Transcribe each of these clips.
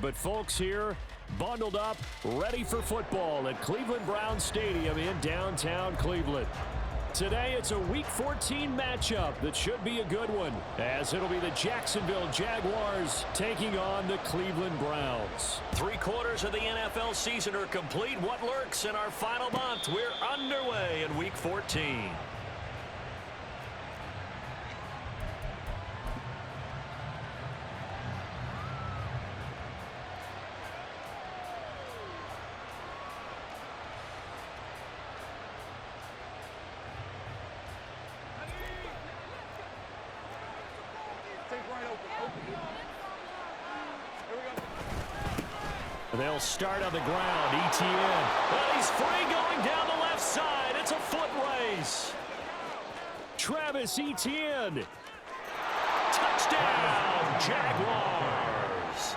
but folks here bundled up, ready for football at Cleveland Browns Stadium in downtown Cleveland. Today, it's a Week 14 matchup that should be a good one, as it'll be the Jacksonville Jaguars taking on the Cleveland Browns. 3/4 of the NFL season are complete. What lurks in our final month? We're underway in Week 14. They'll start on the ground. ETN. Well, he's free going down the left side. It's a foot race. Travis Etienne. Touchdown, Jaguars.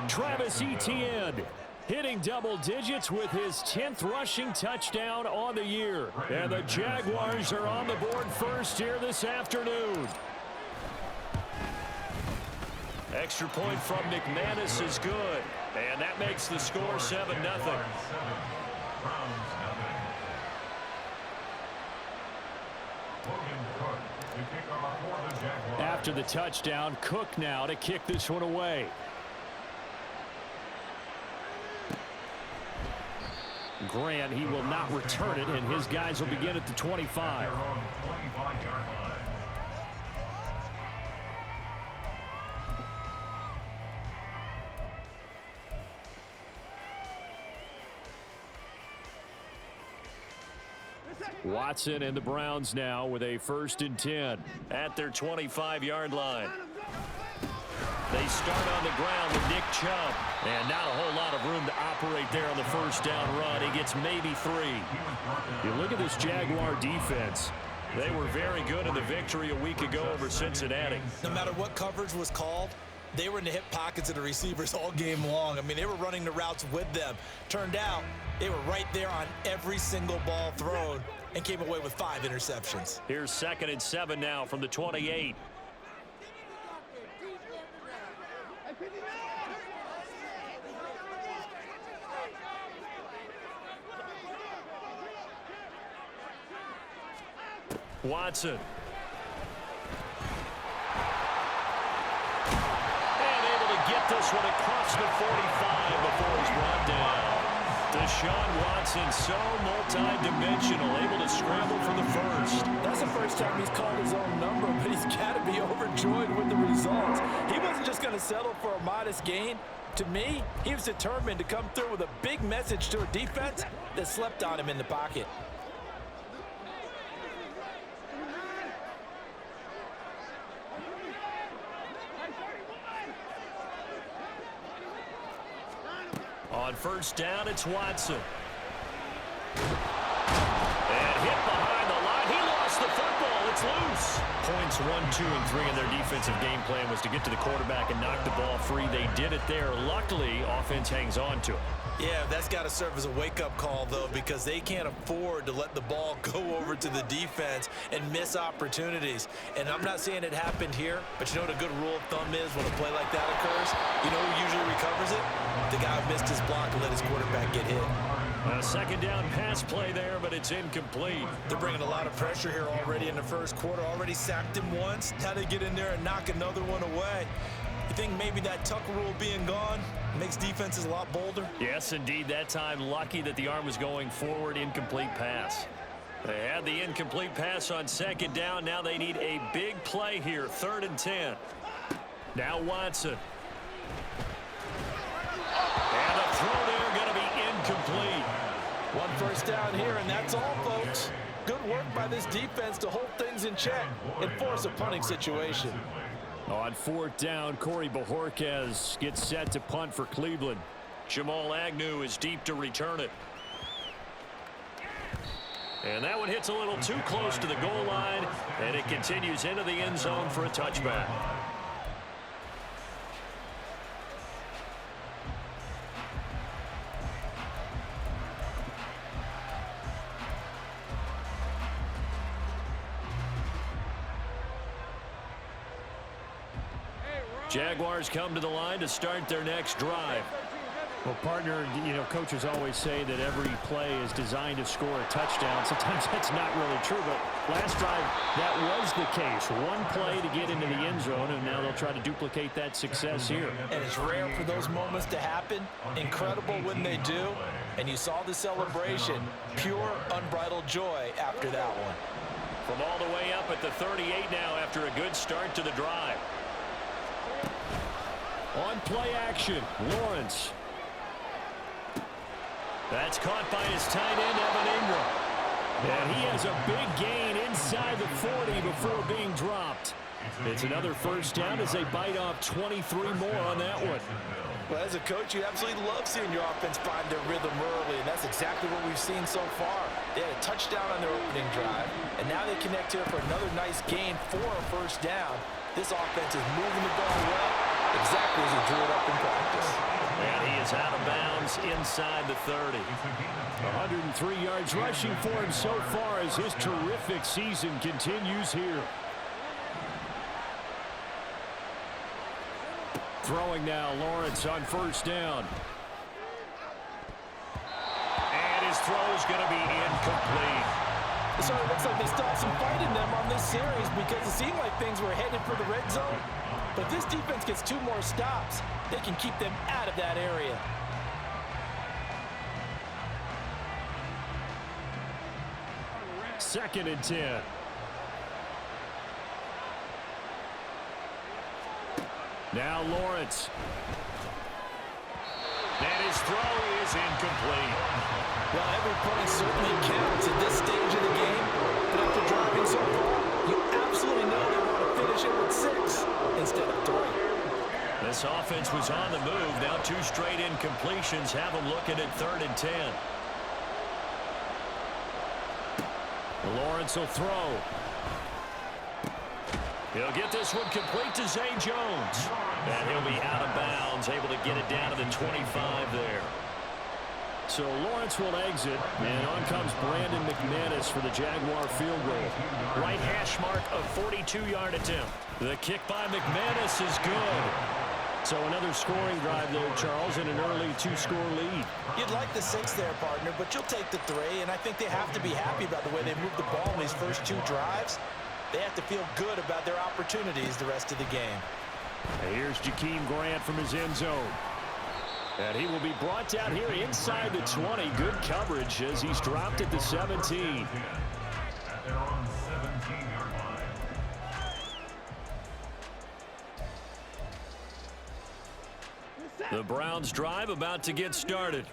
Travis Etienne hitting double digits with his 10th rushing touchdown on the year. And the Jaguars are on the board first here this afternoon. Extra point from McManus is good. And that makes the score 7-0. After the touchdown, Cook now to kick this one away. Grant, he will not return it, and his guys will begin at the 25. Watson and the Browns now with a 1st and 10. At their 25-yard line. They start on the ground with Nick Chubb. And not a whole lot of room to operate there on the first down run. He gets maybe 3. You look at this Jaguar defense. They were very good in the victory a week ago over Cincinnati. No matter what coverage was called, they were in the hip pockets of the receivers all game long. I mean, they were running the routes with them. Turned out, they were right there on every single ball thrown and came away with 5 interceptions. Here's 2nd and 7 now from the 28. Watson. Get this one across the 45 before he's brought down. Deshaun Watson, so multi-dimensional, able to scramble for the first. That's the first time he's called his own number, but he's got to be overjoyed with the results. He wasn't just going to settle for a modest gain. To me, he was determined to come through with a big message to a defense that slept on him in the pocket. On first down, it's Watson. And hit behind the line. He lost the football. It's loose. Points 1, 2, and 3 in their defensive game plan was to get to the quarterback and knock the ball free. They did it there. Luckily, offense hangs on to it. Yeah, that's got to serve as a wake-up call, though, because they can't afford to let the ball go over to the defense and miss opportunities. And I'm not saying it happened here, but you know what a good rule of thumb is when a play like that occurs? You know who usually recovers it? The guy who missed his block and let his quarterback get hit. A 2nd down pass play there, but it's incomplete. They're bringing a lot of pressure here already in the first quarter. Already sacked him once. Now they get in there and knock another one away. You think maybe that tuck rule being gone makes defenses a lot bolder? Yes, indeed. That time, lucky that the arm was going forward. Incomplete pass. They had the incomplete pass on 2nd down. Now they need a big play here. 3rd and 10. Now Watson. And a throw there going to be incomplete. 1 first down here, and that's all, folks. Good work by this defense to hold things in check and force a punting situation. On 4th down, Corey Bojorquez gets set to punt for Cleveland. Jamal Agnew is deep to return it. And that one hits a little too close to the goal line, and it continues into the end zone for a touchback. Jaguars come to the line to start their next drive. Well, partner, coaches always say that every play is designed to score a touchdown. Sometimes that's not really true, but last drive, that was the case. One play to get into the end zone, and now they'll try to duplicate that success here. And it's rare for those moments to happen. Incredible when they do. And you saw the celebration. Pure, unbridled joy after that one. From all the way up at the 38 now after a good start to the drive. On play action, Lawrence. That's caught by his tight end, Evan Ingram. And he has a big gain inside the 40 before being dropped. It's another first down as they bite off 23 more on that one. Well, as a coach, you absolutely love seeing your offense find their rhythm early, and that's exactly what we've seen so far. They had a touchdown on their opening drive, and now they connect here for another nice gain for a first down. This offense is moving the ball well, exactly as he drew it up in practice. And he is out of bounds inside the 30. 103 yards rushing for him so far as his terrific season continues here. Throwing now, Lawrence on first down. And his throw is going to be incomplete. So it looks like they still have some fight in them on this series because it seemed like things were headed for the red zone. But if this defense gets 2 more stops, they can keep them out of that area. Second and 10. Now Lawrence. And his throw is incomplete. Well, every point certainly counts at this stage of the game. But after driving so far, you absolutely know they want to finish it with 6 instead of 3. This offense was on the move. Now 2 straight incompletions have them looking at 3rd and 10. Lawrence will throw. He'll get this one complete to Zay Jones. And he'll be out of bounds, able to get it down to the 25 there. So Lawrence will exit, and on comes Brandon McManus for the Jaguar field goal. Right hash mark of 42-yard attempt. The kick by McManus is good. So another scoring drive there, Charles, and an early 2-score lead. You'd like the 6 there, partner, but you'll take the 3, and I think they have to be happy about the way they moved the ball in these first 2 drives. They have to feel good about their opportunities the rest of the game. And here's Jakeem Grant from his end zone. And he will be brought down here inside the 20. Good coverage as he's dropped at the 17. The Browns drive about to get started.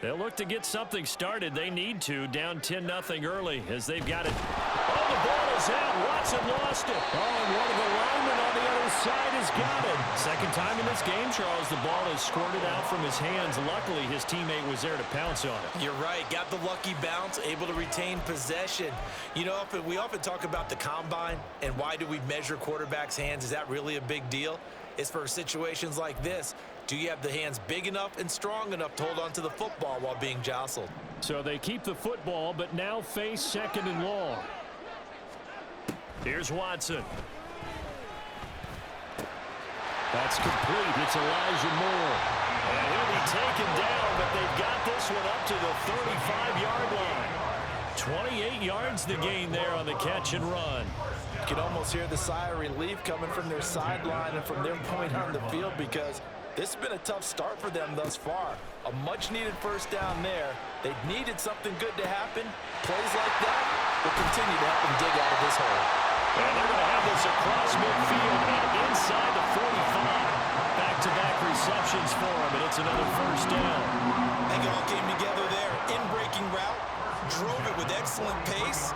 They'll look to get something started. They need to. Down 10-0 early as they've got it. Oh, the ball is out. Watson lost it. Oh, and one of the linemen on the other side has got it. Second time in this game, Charles, the ball has squirted out from his hands. Luckily, his teammate was there to pounce on it. You're right. Got the lucky bounce, able to retain possession. You know, we often talk about the combine and why do we measure quarterbacks' hands. Is that really a big deal? It's for situations like this. Do you have the hands big enough and strong enough to hold on to the football while being jostled? So they keep the football, but now face 2nd and long. Here's Watson. That's complete. It's Elijah Moore. And he'll be taken down, but they've got this one up to the 35-yard line. 28 yards the gain there on the catch and run. You can almost hear the sigh of relief coming from their sideline and from their point on the field because this has been a tough start for them thus far. A much-needed first down there. They needed something good to happen. Plays like that will continue to help them dig out of this hole. And they're going to have this across midfield and inside the 45. Back-to-back receptions for him, and it's another first down. They all came together there. In-breaking route. Drove it with excellent pace.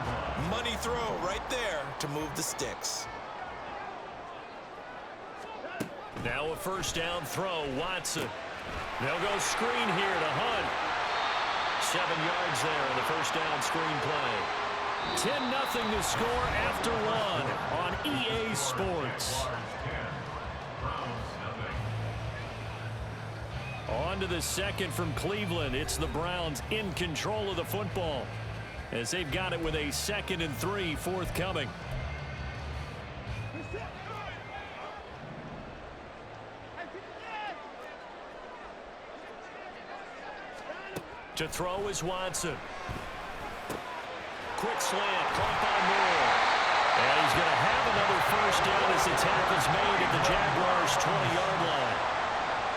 Money throw right there to move the sticks. Now a first down throw, Watson. They'll go screen here to Hunt. 7 yards there on the first down screen play. 10-0 to score after 1 on EA Sports. On to the second from Cleveland. It's the Browns in control of the football as they've got it with a 2nd and 3 forthcoming. To throw is Watson. Quick slant, caught by Moore. And he's going to have another first down as the tackle's made at the Jaguars' 20-yard line.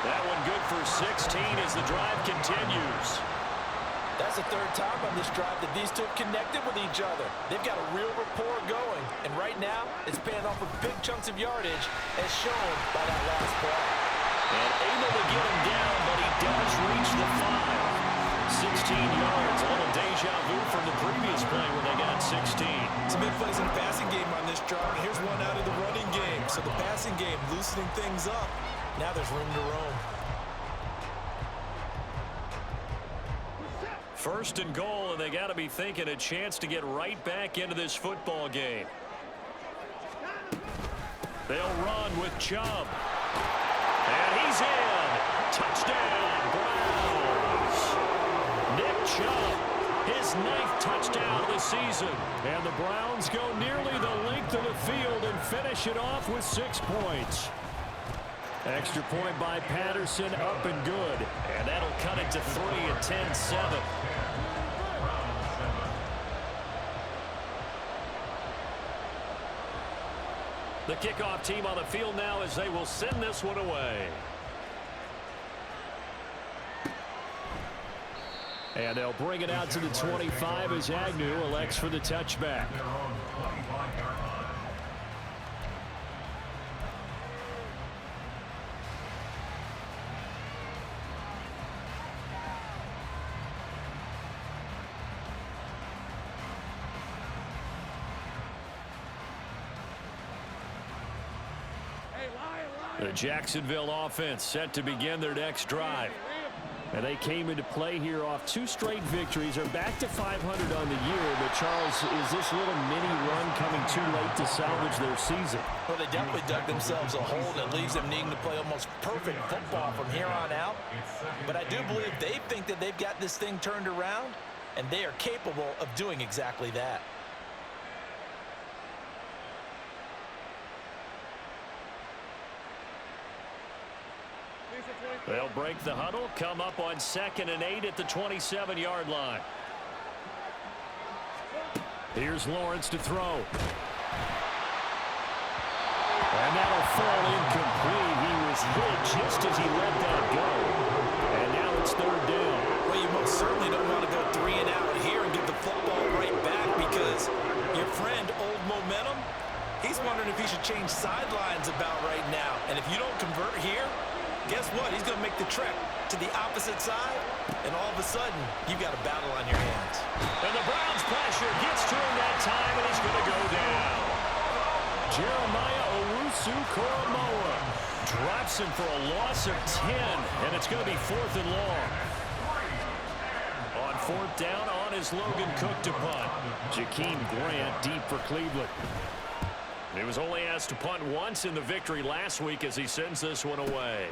That one good for 16 as the drive continues. That's the third time on this drive that these two have connected with each other. They've got a real rapport going. And right now, it's paying off with big chunks of yardage as shown by that last play. And able to get him down, but he does reach the 5. 16 yards. A little deja vu from the previous play when they got 16. Some big plays in the passing game on this drive. Here's one out of the running game. So the passing game loosening things up. Now there's room to roam. First and goal, and they got to be thinking a chance to get right back into this football game. They'll run with Chubb. And he's in. Touchdown, Browns. Nick Chubb, his 9th touchdown of the season. And the Browns go nearly the length of the field and finish it off with 6 points. Extra point by Patterson, up and good. And that'll cut it to 3 at 10-7. The kickoff team on the field now as they will send this one away. And they'll bring it out to the 25 as Agnew elects for the touchback. The Jacksonville offense set to begin their next drive. And they came into play here off 2 straight victories. Are back to 500 on the year. But, Charles, is this little mini run coming too late to salvage their season? Well, they definitely dug themselves a hole that leaves them needing to play almost perfect football from here on out. But I do believe they think that they've got this thing turned around, and they are capable of doing exactly that. They'll break the huddle, come up on 2nd and 8 at the 27-yard line. Here's Lawrence to throw. And that'll fall incomplete. He was hit just as he let that go. And now it's 3rd down. Well, you most certainly don't want to go 3 and out here and give the football right back because your friend, Old Momentum, he's wondering if he should change sidelines about right now. And if you don't convert here, guess what? He's going to make the trek to the opposite side, and all of a sudden, you've got a battle on your hands. And the Browns pressure gets to him that time, and he's going to go down. Jeremiah Owusu-Koramoah Drops him for a loss of 10, and it's going to be 4th and long. On 4th down, on is Logan Cook to punt. Jakeem Grant deep for Cleveland. He was only asked to punt once in the victory last week as he sends this one away.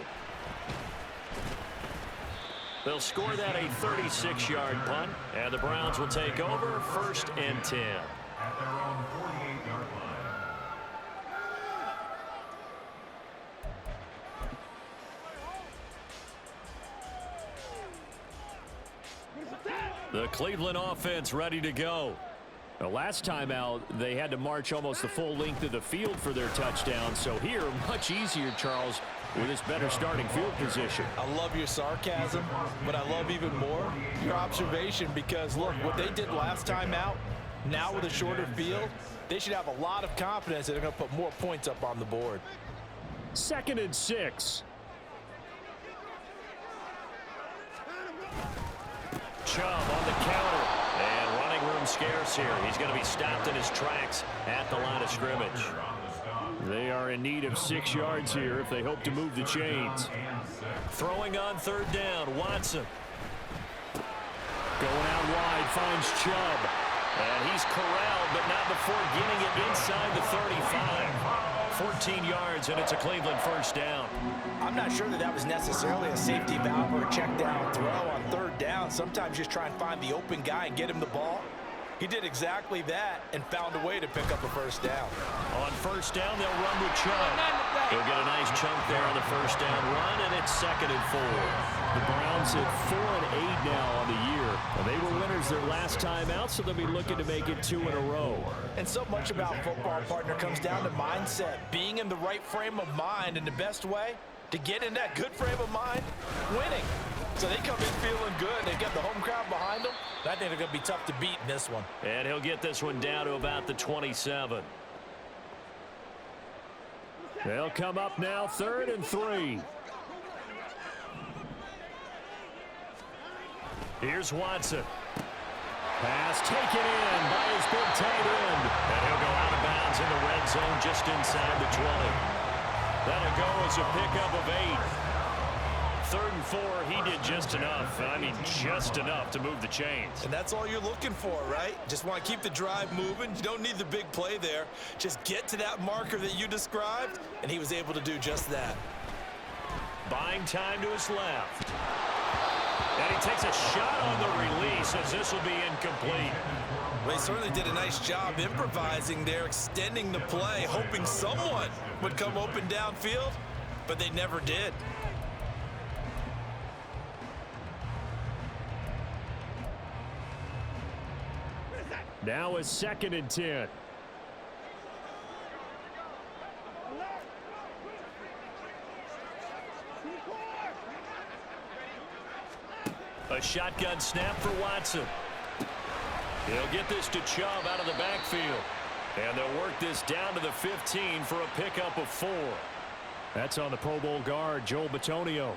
They'll score that a 36-yard punt, and the Browns will take over 1st and 10. At their own 48-yard line. The Cleveland offense ready to go. The last time out, they had to march almost the full length of the field for their touchdown. So here, much easier, Charles, with this better starting field position. I love your sarcasm, but I love even more your observation because, look, what they did last time out, now with a shorter field, they should have a lot of confidence that they're going to put more points up on the board. 2nd and 6. Chubb on the counter. And running room scarce here. He's going to be stopped in his tracks at the line of scrimmage. They are in need of 6 yards here if they hope to move the chains. Throwing on 3rd down, Watson. Going out wide, finds Chubb. And he's corralled, but not before getting it inside the 35. 14 yards, and it's a Cleveland 1st down. I'm not sure that that was necessarily a safety valve or a check down throw on 3rd down. Sometimes just try and find the open guy and get him the ball. He did exactly that and found a way to pick up a 1st down. On 1st down, they'll run with Chubb. He'll get a nice chunk there on the first down run, and it's 2nd and 4. The Browns at 4-8 now on the year. Well, they were winners their last time out, so they'll be looking to make it 2 in a row. And so much about football, partner, comes down to mindset. Being in the right frame of mind, and the best way to get in that good frame of mind, winning. So they come in feeling good. They've got the home crowd behind them. I think they're going to be tough to beat in this one. And he'll get this one down to about the 27. They'll come up now 3rd and 3. Here's Watson. Pass taken in by his big tight end. And he'll go out of bounds in the red zone just inside the 20. That'll go as a pickup of 8. 3rd and 4, he did just enough. I mean, just enough to move the chains. And that's all you're looking for, right? Just want to keep the drive moving. You don't need the big play there. Just get to that marker that you described, and he was able to do just that. Buying time to his left. And he takes a shot on the release as this will be incomplete. Well, he certainly did a nice job improvising there, extending the play, hoping someone would come open downfield, but they never did. Now is 2nd and 10. A shotgun snap for Watson. He'll get this to Chubb out of the backfield. And they'll work this down to the 15 for a pickup of 4. That's on the Pro Bowl guard, Joel Bitonio.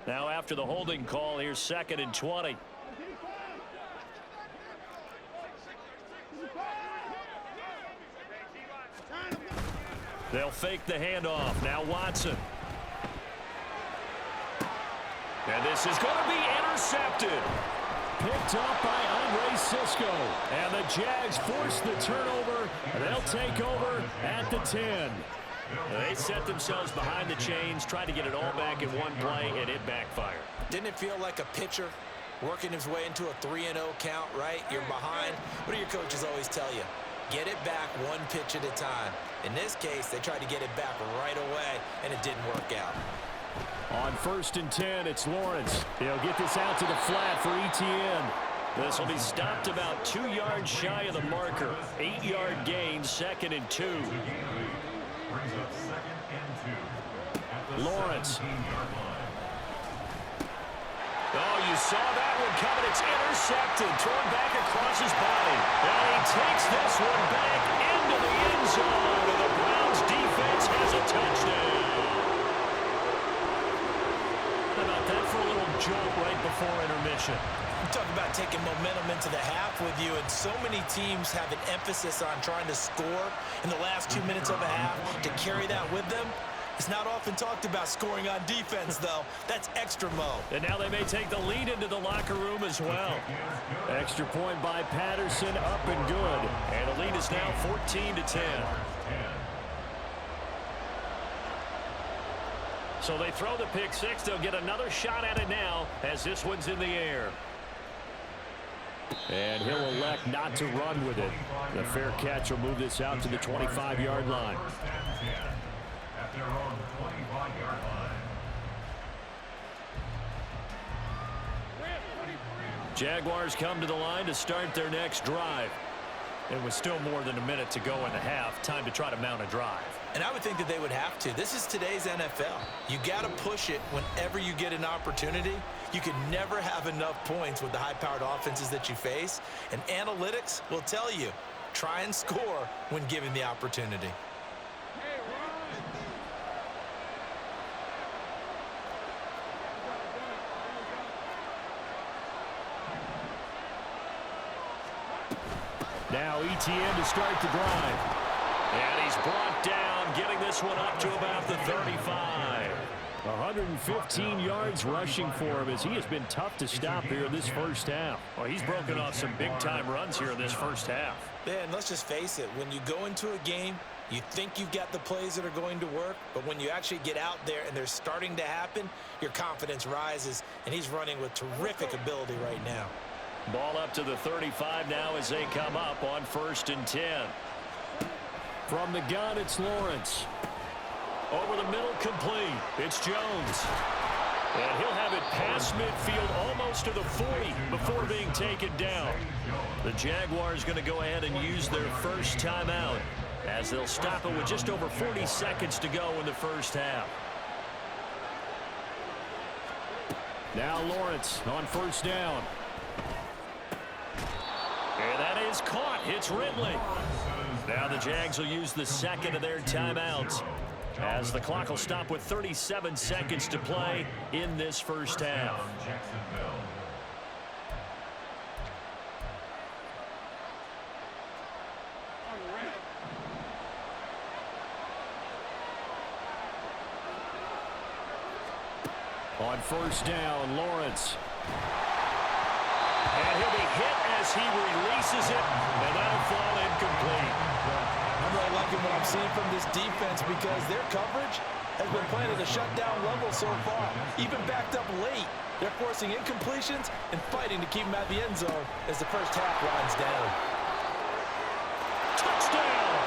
Now after the holding call, here's 2nd and 20. They'll fake the handoff. Now Watson. And this is going to be intercepted. Picked up by Andre Cisco. And the Jags force the turnover. And they'll take over at the 10. They set themselves behind the chains, tried to get it all back in one play, and it backfired. Didn't it feel like a pitcher working his way into a 3-0 count, right? You're behind. What do your coaches always tell you? Get it back one pitch at a time. In this case, they tried to get it back right away, and it didn't work out. On 1st and 10, it's Lawrence. He'll get this out to the flat for Etienne. This will be stopped about 2 yards shy of the marker. 8-yard gain, 2nd and 2. Brings up 2nd and 2. Lawrence. Oh, you saw that one coming. It's intercepted. Thrown back across his body. And he takes this one back into the end zone. And the Browns defense has a touchdown. How about that for a little jolt right before intermission? I'm talking about taking momentum into the half with you, and so many teams have an emphasis on trying to score in the last 2 minutes of a half. To carry that with them, it's not often talked about scoring on defense, though. That's extra mo. And now they may take the lead into the locker room as well. Extra point by Patterson, up and good. And the lead is now 14-10. So they throw the pick six. They'll get another shot at it now as this one's in the air. And he'll elect not to run with it. The fair catch will move this out to the 25-yard line. At their own 25-yard line. Jaguars come to the line to start their next drive. It was still more than a minute to go in the half. Time to try to mount a drive. And I would think that they would have to. This is today's NFL. You got to push it whenever you get an opportunity. You can never have enough points with the high-powered offenses that you face. And analytics will tell you, try and score when given the opportunity. Now Etienne to start the drive. And he's brought down, getting this one up to about the 35. 115 yards rushing for him as he has been tough to stop here in this first half. Well, he's broken off some big-time runs here in this first half. Yeah, and let's just face it, when you go into a game You think you've got the plays that are going to work, but when you actually get out there and they're starting to happen, your confidence rises, and he's running with terrific ability right now. Ball up to the 35 now as they come up on 1st and 10. From the gun, it's Lawrence. Over the middle, complete. It's Jones. And he'll have it past midfield almost to the 40 before being taken down. The Jaguars going to go ahead and use their first timeout as they'll stop it with just over 40 seconds to go in the first half. Now Lawrence on 1st down. And that is caught. It's Ridley. Now the Jags will use the second of their timeouts as the clock will stop with 37 seconds to play in this first half. On 1st down, Lawrence. And he'll be hit as he releases it, and that'll fall incomplete. I'm really liking what I'm seeing from this defense because their coverage has been playing at a shutdown level so far. Even backed up late, they're forcing incompletions and fighting to keep them at the end zone as the first half winds down. Touchdown!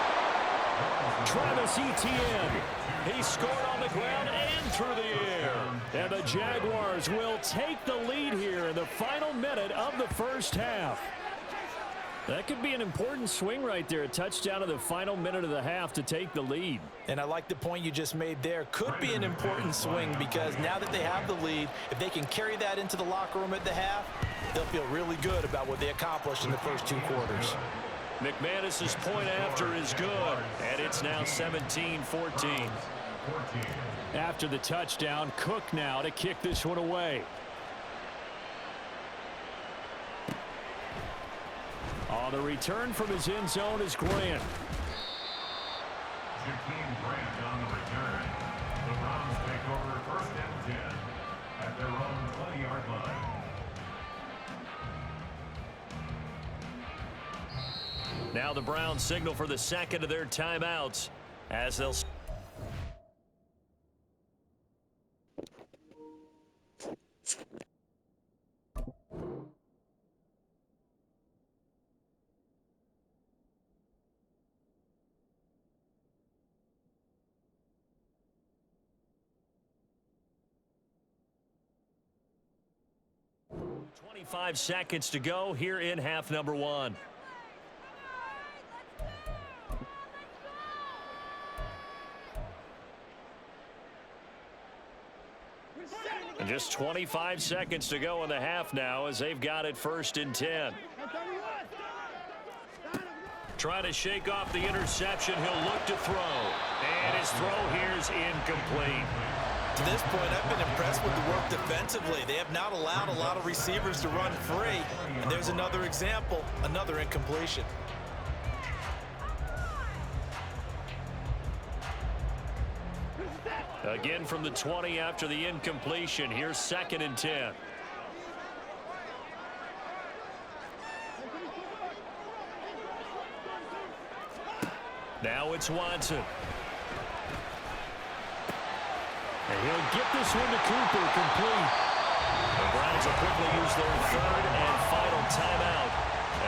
Travis Etienne. He scored on the ground and through the air. And the Jaguars will take the lead here in the final minute of the first half. That could be an important swing right there. A touchdown in the final minute of the half to take the lead. And I like the point you just made there. Could be an important swing because now that they have the lead, if they can carry that into the locker room at the half, they'll feel really good about what they accomplished in the first 2 quarters. McManus's point after is good, and it's now 17-14. After the touchdown, Cook now to kick this one away. On the return from his end zone is Grant. Jakeem Grant on the return. The Browns take over 1st and 10 at their own 20-yard line. Now the Browns signal for the second of their timeouts as they'll... Five seconds to go here in half number 1. And just 25 seconds to go in the half now as they've got it 1st and 10. Trying to shake off the interception. He'll look to throw. And his throw here is incomplete. To this point, I've been impressed with the work defensively. They have not allowed a lot of receivers to run free. And there's another example, another incompletion. Again from the 20 after the incompletion. Here's 2nd and 10. Now it's Watson. And he'll get this one to Cooper, complete. The Browns will quickly use their 3rd and final timeout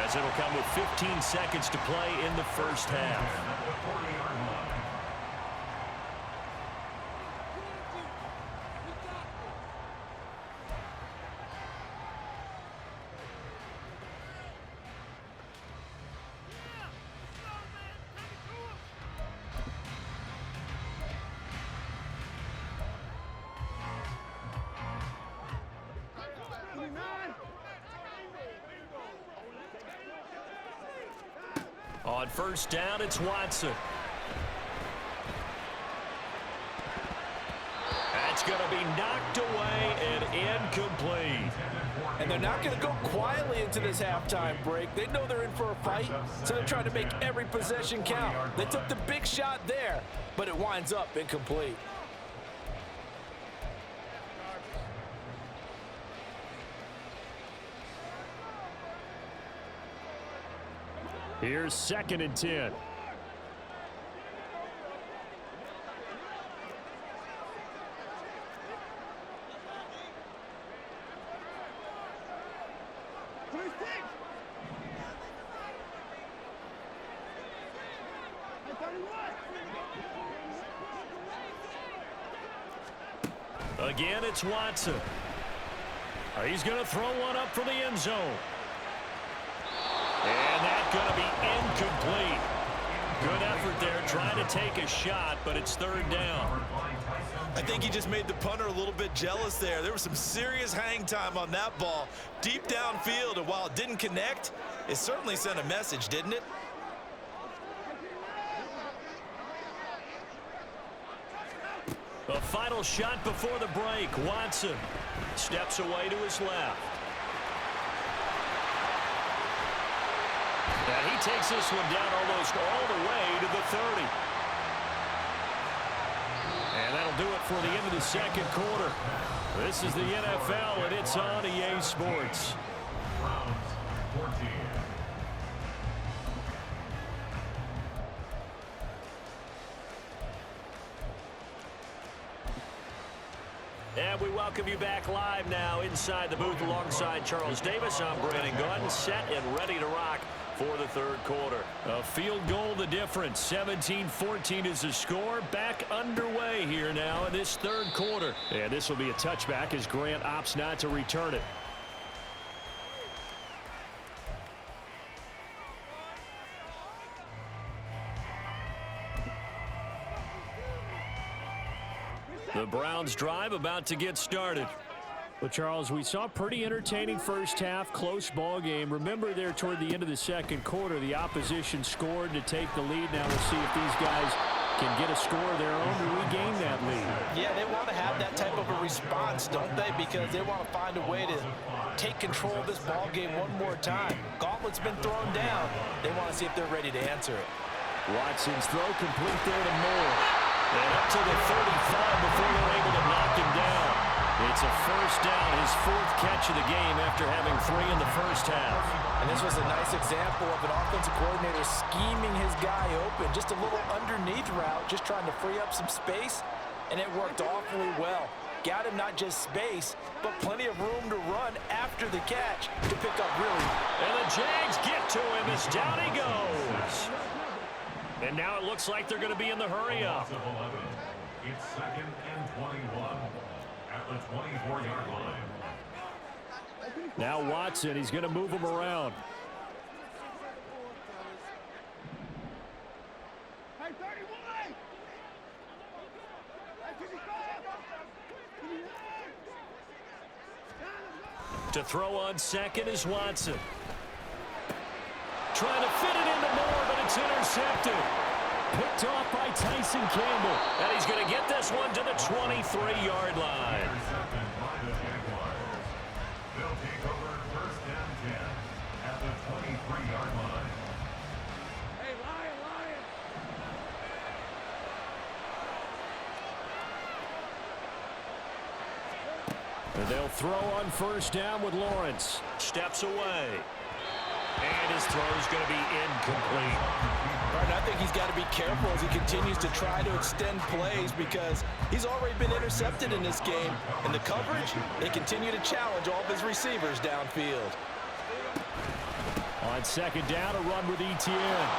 as it'll come with 15 seconds to play in the first half. On 1st down, it's Watson. That's going to be knocked away and incomplete. And they're not going to go quietly into this halftime break. They know they're in for a fight, so they're trying to make every possession count. They took the big shot there, but it winds up incomplete. Here's 2nd and 10. Again, it's Watson. He's going to throw one up for the end zone. And that's going to be incomplete. Good effort there trying to take a shot, but it's third down. I think he just made the punter a little bit jealous there. There was some serious hang time on that ball deep downfield, and while it didn't connect, it certainly sent a message, didn't it? A final shot before the break. Watson steps away to his left. And he takes this one down almost all the way to the 30. And that'll do it for the end of the second quarter. This is the NFL, and it's on EA Sports. Browns 14. And we welcome you back live now inside the booth alongside Charles Davis. I'm Brandon Gunn, set and ready to rock for the third quarter. A field goal the difference. 17-14 is the score. Back underway here now in this third quarter. And this will be a touchback as Grant opts not to return it. The Browns drive about to get started. Well, Charles, we saw a pretty entertaining first half, close ball game. Remember there toward the end of the second quarter, the opposition scored to take the lead. Now we'll see if these guys can get a score of their own to regain that lead. Yeah, they want to have that type of a response, don't they? Because they want to find a way to take control of this ball game one more time. Gauntlet's been thrown down. They want to see if they're ready to answer it. Watson's throw complete there to Moore. And up to the 35 before they're able to knock him down. It's a first down, his fourth catch of the game after having 3 in the first half. And this was a nice example of an offensive coordinator scheming his guy open. Just a little underneath route, just trying to free up some space, and it worked awfully well. Got him not just space, but plenty of room to run after the catch to pick up really. And the Jags get to him as down he goes. And now it looks like they're going to be in the hurry-up. It's second and 21 at the 24-yard line. Now Watson, he's going to move him around. To throw on second is Watson. Trying to fit it into Moore, but it's intercepted. Picked off by Tyson Campbell. And he's going to get this one to the 23-yard line. Intercepted by the Jaguars. They'll take over first and 10 at the 23-yard line. Hey, Lion! And they'll throw on first down with Lawrence. Steps away. And his throw is going to be incomplete. Right, I think he's got to be careful as he continues to try to extend plays because he's already been intercepted in this game. And the coverage, they continue to challenge all of his receivers downfield. On second down, a run with Etienne.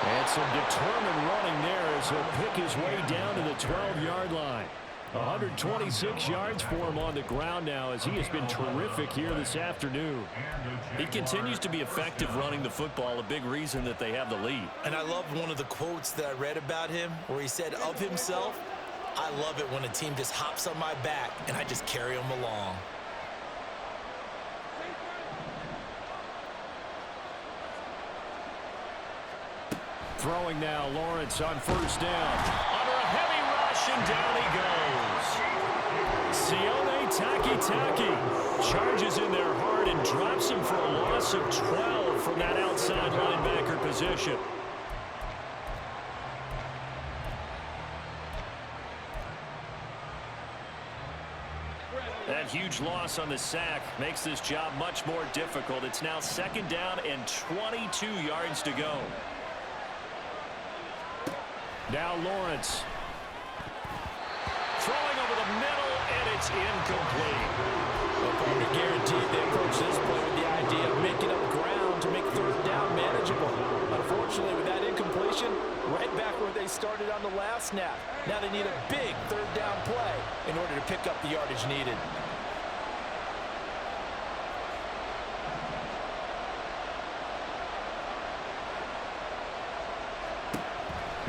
And some determined running there as he'll pick his way down to the 12-yard line. 126 yards for him on the ground now as he has been terrific here this afternoon. He continues to be effective running the football, a big reason that they have the lead. And I love one of the quotes that I read about him where he said of himself, "I love it when a team just hops on my back and I just carry them along." Throwing now, Lawrence on first down. Under a heavy rush, and down he goes. Sione Takitaki charges in there hard and drops him for a loss of 12 from that outside linebacker position. That huge loss on the sack makes this job much more difficult. It's now second down and 22 yards to go. Now Lawrence. Throwing over the middle, and it's incomplete. Well, guaranteed they approach this play with the idea of making up ground to make third down manageable. Unfortunately, with that incompletion, right back they started on the last snap. Now they need a big third down play in order to pick up the yardage needed.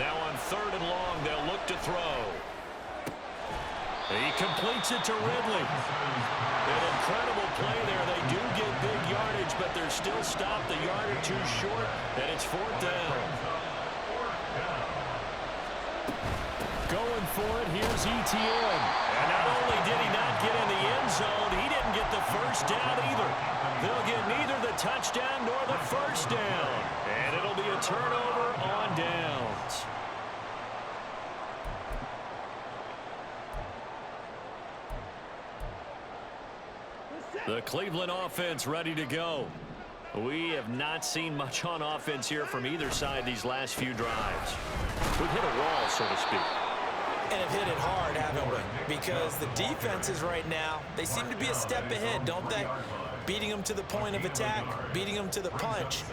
Now on 3rd and long, they'll look to throw. He completes it to Ridley. An incredible play there. They do get big yardage, but they're still stopped a yard or two short, and it's 4th down. Going for it, here's ETN. And not only did he not get in the end zone, he didn't get the first down either. They'll get neither the touchdown nor the first down. And it'll be a turnover on downs. The Cleveland offense ready to go. We have not seen much on offense here from either side these last few drives. We've hit a wall, so to speak. And have hit it hard, haven't we? Because the defenses right now, they seem to be a step ahead, don't they? Beating them to the point of attack, beating them to the punch.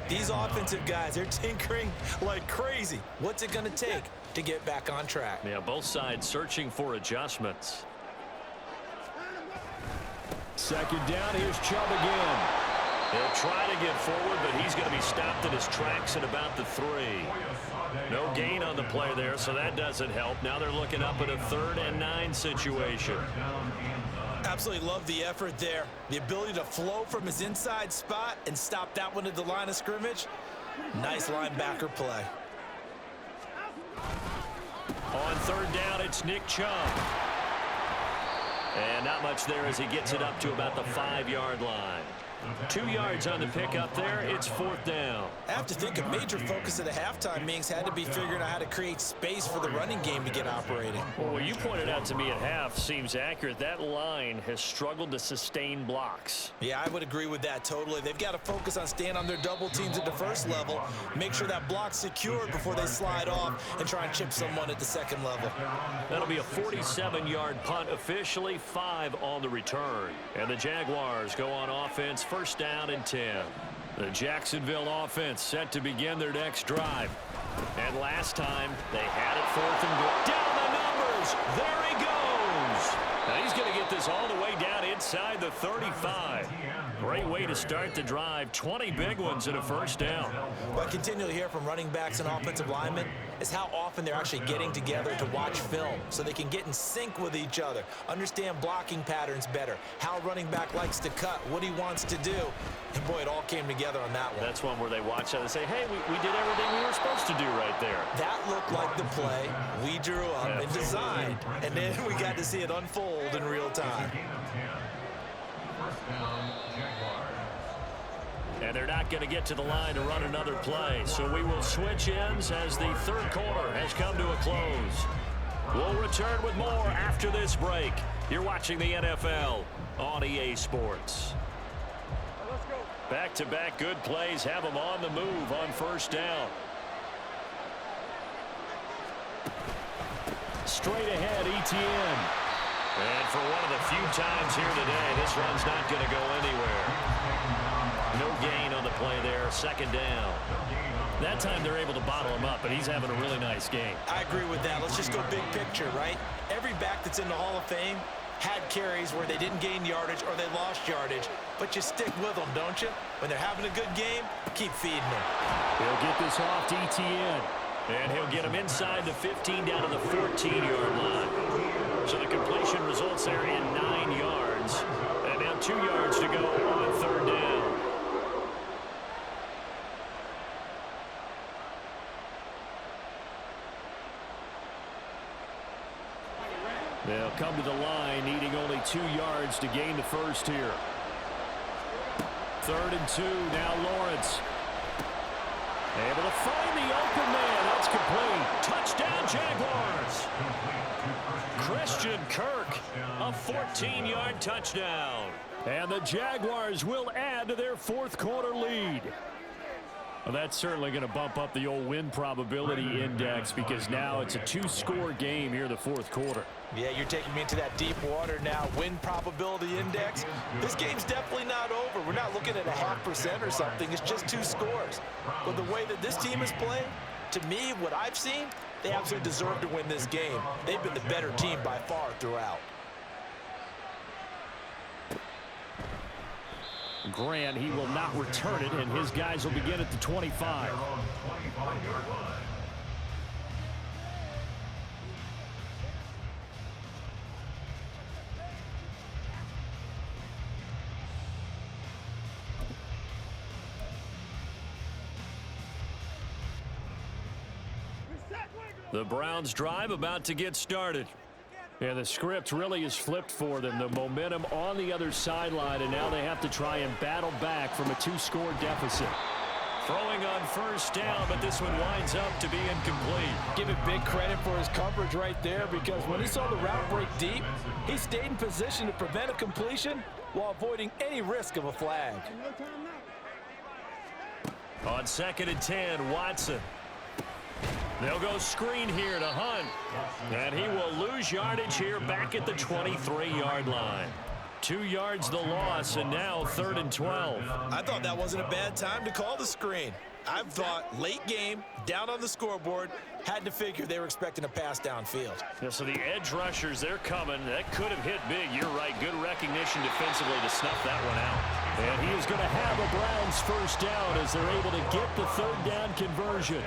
These offensive guys, they're tinkering like crazy. What's it going to take to get back on track? Yeah, both sides searching for adjustments. 2nd down, here's Chubb again. He'll try to get forward, but he's going to be stopped in his tracks at about the 3. No gain on the play there, so that doesn't help. Now they're looking up at a 3rd and 9 situation. Absolutely love the effort there. The ability to flow from his inside spot and stop that one at the line of scrimmage. Nice linebacker play. On 3rd down, it's Nick Chubb. And not much there as he gets it up to about the 5-yard line. 2 yards on the pickup there. It's 4th down. I have to think a major focus of the halftime meetings had to be figuring out how to create space for the running game to get operating. Well, what you pointed out to me at half seems accurate. That line has struggled to sustain blocks. Yeah, I would agree with that totally. They've got to focus on staying on their double teams at the first level, make sure that block's secured before they slide off and try and chip someone at the 2nd level. That'll be a 47-yard punt, officially 5 on the return. And the Jaguars go on offense, 1st down and 10. The Jacksonville offense set to begin their next drive. And last time, they had it 4th and goal. Down the numbers! There he goes! Now he's going to get this all the way down inside the 35. Great way to start the drive. 20 big ones and a 1st down. What I continually hear from running backs and offensive linemen is how often they're actually getting together to watch film so they can get in sync with each other, understand blocking patterns better, how running back likes to cut, what he wants to do. And boy, it all came together on that one. That's one where they watch out and say, hey, we did everything we were supposed to do right there. That looked like the play we drew up and designed. And then we got to see it unfold in real time. And they're not going to get to the line to run another play. So we will switch ends as the 3rd quarter has come to a close. We'll return with more after this break. You're watching the NFL on EA Sports. Back-to-back good plays have them on the move on 1st down. Straight ahead, ETN. And for one of the few times here today, this run's not going to go anywhere. No gain on the play there, 2nd down. That time they're able to bottle him up, but he's having a really nice game. I agree with that. Let's just go big picture, right? Every back that's in the Hall of Fame had carries where they didn't gain yardage or they lost yardage, but you stick with them, don't you? When they're having a good game, keep feeding them. He'll get this off to ETN. And he'll get him inside the 15 down to the 14-yard line. So the completion results there in 9 yards. And now 2 yards to go on 3rd down. They'll come to the line, needing only 2 yards to gain the first here. 3rd and 2, now Lawrence. Able to find the open man. That's complete. Touchdown, Jaguars. Christian Kirk, a 14-yard touchdown. And the Jaguars will add to their 4th quarter lead. Well, that's certainly going to bump up the old win probability index because now it's a 2-score game here in the 4th quarter. Yeah, you're taking me into that deep water now. Win probability index. This game's definitely not over. We're not looking at a 0.5% or something. It's just 2 scores. But the way that this team is playing, to me, what I've seen, They absolutely deserve to win this game. They've been the better team by far throughout. Grant, he will not return it, and his guys will begin at the 25. The Browns drive about to get started. And the script really is flipped for them. The momentum on the other sideline, and now they have to try and battle back from a 2-score deficit. Throwing on first down, but this one winds up to be incomplete. Give it big credit for his coverage right there, because when he saw the route break deep, he stayed in position to prevent a completion while avoiding any risk of a flag. On 2nd and 10, Watson. They'll go screen here to Hunt. And he will lose yardage here back at the 23-yard line. 2 yards the loss, and now 3rd and 12. I thought that wasn't a bad time to call the screen. I thought late game, down on the scoreboard, had to figure they were expecting a pass downfield. Yeah, so the edge rushers, they're coming. That could have hit big. You're right. Good recognition defensively to snuff that one out. And he is going to have a Browns first down as they're able to get the 3rd down conversion.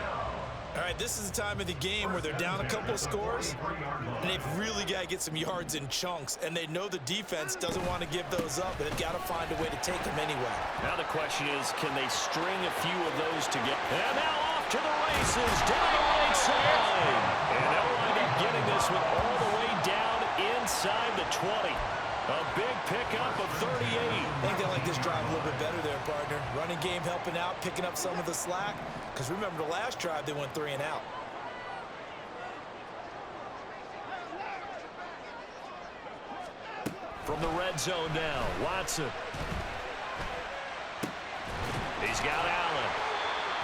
All right, this is the time of the game where they're down a couple of scores, and they've really got to get some yards in chunks, and they know the defense doesn't want to give those up, but they've got to find a way to take them anyway. Now the question is, can they string a few of those together? And now off to the races, down the right side. And they'll wind up getting this one all the way down inside the 20. A big pickup of 38. I think they like this drive a little bit better there, partner. Running game helping out, picking up some of the slack. Because remember, the last drive, they went 3 and out. From the red zone now, Watson. He's got Allen.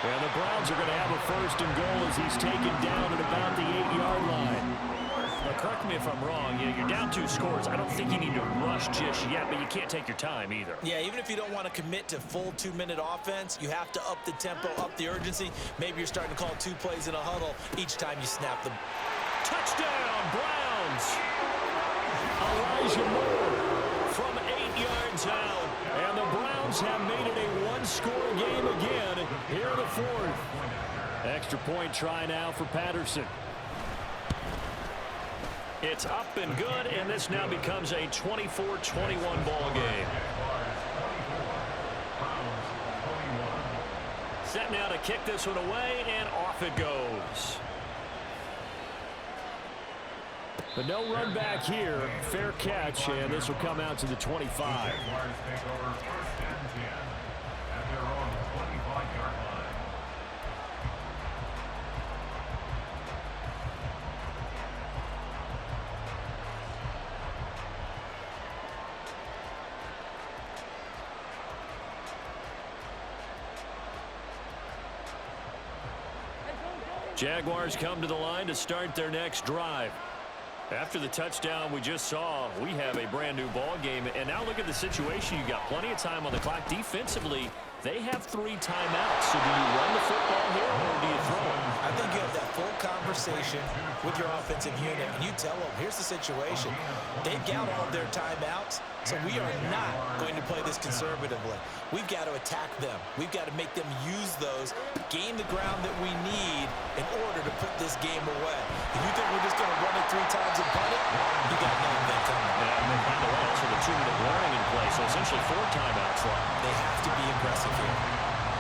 And the Browns are going to have a 1st and goal as he's taken down at about the 8-yard line. Now, correct me if I'm wrong. You're down 2 scores. I don't think you need to rush just yet, but you can't take your time either. Yeah, even if you don't want to commit to full 2-minute offense, you have to up the tempo, up the urgency. Maybe you're starting to call 2 plays in a huddle each time you snap them. Touchdown, Browns! Elijah Moore From 8 yards out. And the Browns have made it a 1-score game again here in the 4th. Extra point try now for Patterson. It's up and good, and this now becomes a 24-21 ball game. Set now to kick this one away, and off it goes. But no run back here. Fair catch, and this will come out to the 25. Jaguars come to the line to start their next drive. After the touchdown we just saw, we have a brand new ball game. And now look at the situation. You got plenty of time on the clock. Defensively, they have 3 timeouts. So do you run the football here or do you throw it? I think you have that full conversation with your offensive unit, and you tell them, here's the situation. They've got all of their timeouts, so we are not going to play this conservatively. We've got to attack them. We've got to make them use those, gain the ground that we need in order to put this game away. If you think we're just going to run it 3 times and punt it, you got nothing coming. And by the way, also the 2-minute warning in play, so essentially 4 timeouts left. They have to be aggressive here.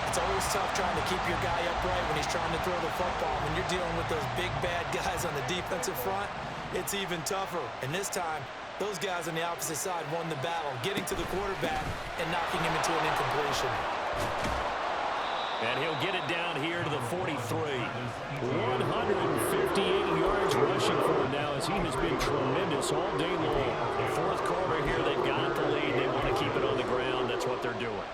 It's always tough trying to keep your guy upright when he's trying to throw the football. When you're dealing with those big, bad guys on the defensive front, it's even tougher. And this time, those guys on the opposite side won the battle, getting to the quarterback and knocking him into an incompletion. And he'll get it down here to the 43. 158 yards rushing for him now as he has been tremendous all day long. The 4th quarter here, they've got the lead. They want to keep it on the ground. That's what they're doing.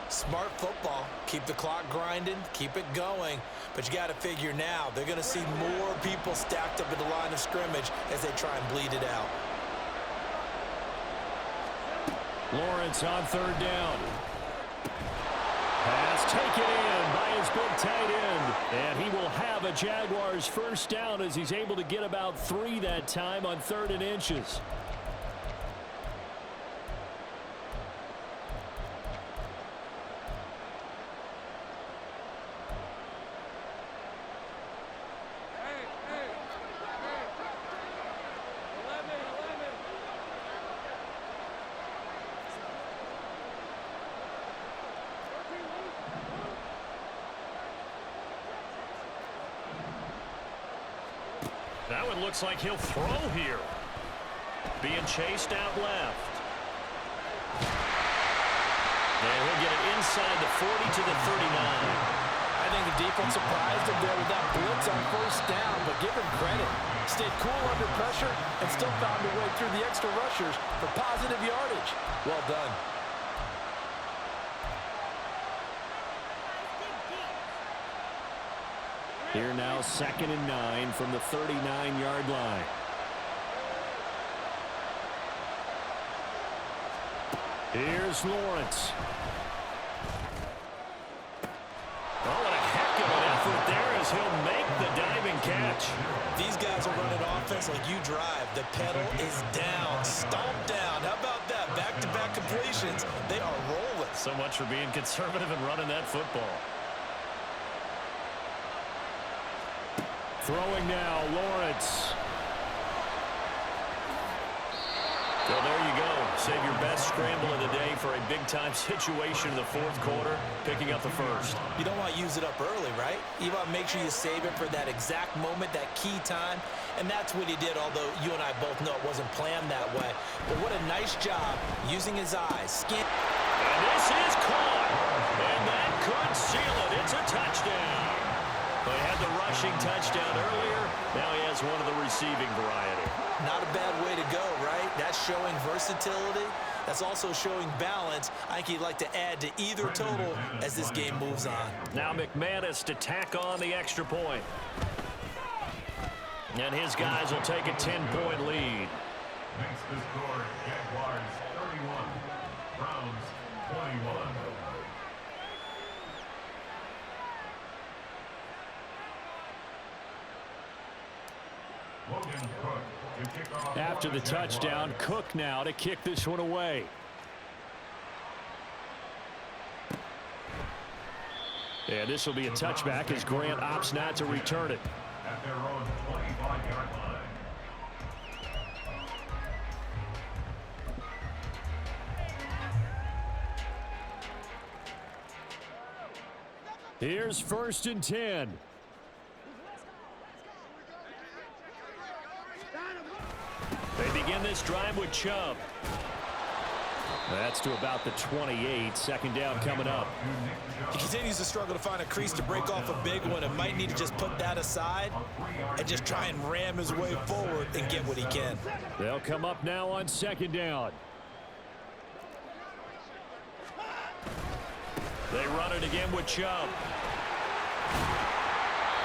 Smart football. Keep the clock grinding, keep it going. But you got to figure now, they're going to see more people stacked up at the line of scrimmage as they try and bleed it out. Lawrence on 3rd down. Pass taken in by his big tight end. And he will have a Jaguars first down as he's able to get about 3 that time on 3rd and inches. Now it looks like he'll throw here. Being chased out left. And he'll get it inside the 40 to the 39. I think the defense surprised him there with that blitz on first down, but give him credit. Stayed cool under pressure and still found a way through the extra rushers for positive yardage. Well done. Here now 2nd and 9 from the 39-yard line. Here's Lawrence. Oh, what a heck of an effort there as he'll make the diving catch. These guys are running offense like you drive. The pedal is down, stomped down. How about that? Back-to-back completions. They are rolling. So much for being conservative and running that football. Throwing now, Lawrence. Well, there you go. Save your best scramble of the day for a big-time situation in the 4th quarter, picking up the first. You don't want to use it up early, right? You want to make sure you save it for that exact moment, that key time. And that's what he did, although you and I both know it wasn't planned that way. But what a nice job using his eyes. And this is caught. And that could seal it. It's a touchdown. They had the rushing touchdown earlier. Now he has one of the receiving variety. Not a bad way to go, right? That's showing versatility. That's also showing balance. I think he'd like to add to either total as this game moves on. Now McManus to tack on the extra point. And his guys will take a 10-point lead. Makes the score Jaguars 31, Browns 21. After the touchdown, Cook now to kick this one away. And this will be a touchback as Grant opts not to return it. At their own 25-yard line. Here's 1st and 10. They begin this drive with Chubb. That's to about the 28. 2nd down coming up. He continues to struggle to find a crease to break off a big one and might need to just put that aside and just try and ram his way forward and get what he can. They'll come up now on 2nd down. They run it again with Chubb.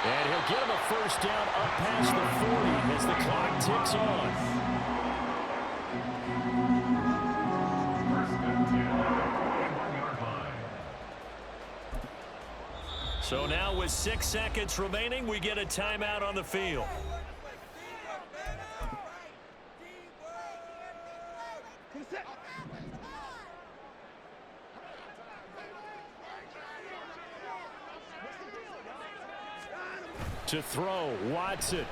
And he'll get him a first down up past the 40 as the clock ticks on. So now with 6 seconds remaining, we get a timeout on the field. To throw, Watson.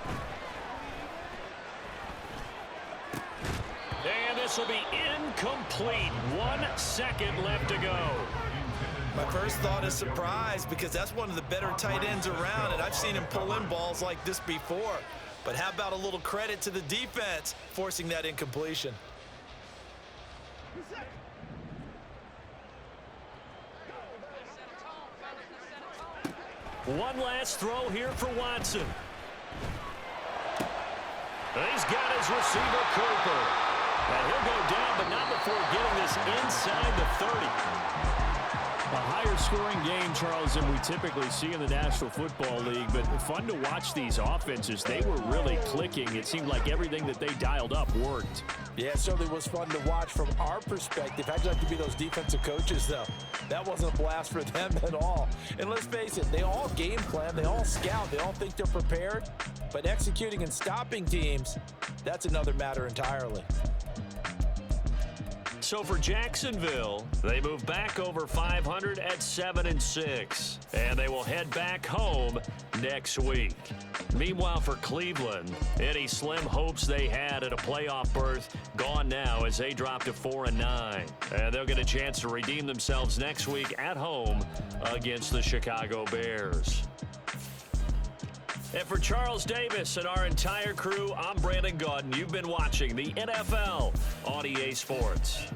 And this will be incomplete. 1 second left to go. My first thought is surprise because that's one of the better tight ends around, and I've seen him pull in balls like this before. But how about a little credit to the defense forcing that incompletion? One last throw here for Watson. He's got his receiver, Cooper. And he'll go down, but not before getting this inside the 30. A higher scoring game, Charles, than we typically see in the National Football League, but fun to watch these offenses. They were really clicking. It seemed like everything that they dialed up worked. Yeah, it certainly was fun to watch from our perspective. How'd you like to be those defensive coaches, though? That wasn't a blast for them at all. And let's face it, they all game plan, they all scout, they all think they're prepared, but executing and stopping teams, that's another matter entirely. So for Jacksonville, they move back over 500 at 7-6, and they will head back home next week. Meanwhile, for Cleveland, any slim hopes they had at a playoff berth gone now as they drop to 4-9, and they'll get a chance to redeem themselves next week at home against the Chicago Bears. And for Charles Davis and our entire crew, I'm Brandon Gaudin. You've been watching the NFL on EA Sports.